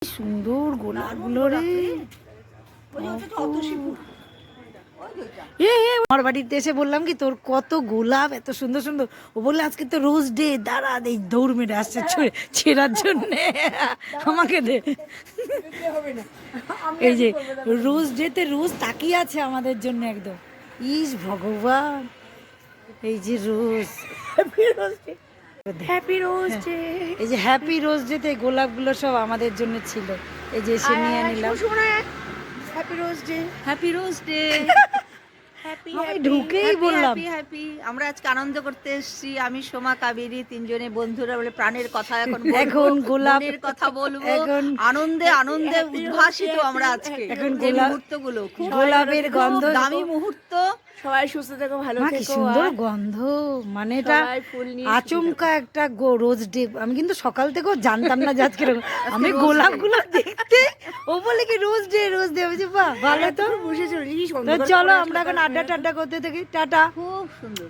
সুন্দর গোলাপগুলো রে। আমার বাড়িতে এসে বললাম কি তোর কত গোলাপ এত সুন্দর সুন্দর, ও বললে আজকে তো রোজ ডে, দাঁড়া এই দৌড় মেরে আসছে ছেঁড়ার জন্য, আমাকে দে। এই যে রোজ ডেতে রোজ তাকিয়ে আছে আমাদের জন্য একদম, ইস ভগবান। এই যে রোজ, হ্যাপি রোজ ডে, এই যে হ্যাপি রোজ ডেতে গোলাপগুলো সব আমাদের জন্য ছিল। এই যে এসে নিয়ে নিলাম। Happy rose day, happy rose day. আমি ঢুকেই বললাম হ্যাপি। আমরা আজকে আনন্দ করতে এসেছি, আমি সোমা কাবেরী তিনজনে বন্ধুরা বলে প্রাণের কথা এখন গোলাপের কথা বলবো। আনন্দে আনন্দে উদ্ভাসিত আমরা আজকে। এখন মুহূর্তগুলো খুব গোলাপের গন্ধ, দামি মুহূর্ত। সবাই সুস্থ থেকো, ভালো কি থেকো। সুন্দর গন্ধ, মানে এটা আচমকা একটা রোজ ডে। আমি কিন্তু সকাল থেকেও জানতাম না যে আজকে আমি গোলাপগুলো দেখতে, ও বলে কি রোজ ডে রোজ ডে। বলছি বাহ ভালো তো, বসে চলি। চলো আমরা এখন আড্ডা টাড্ডা করতে থাকি। টাটা। খুব সুন্দর।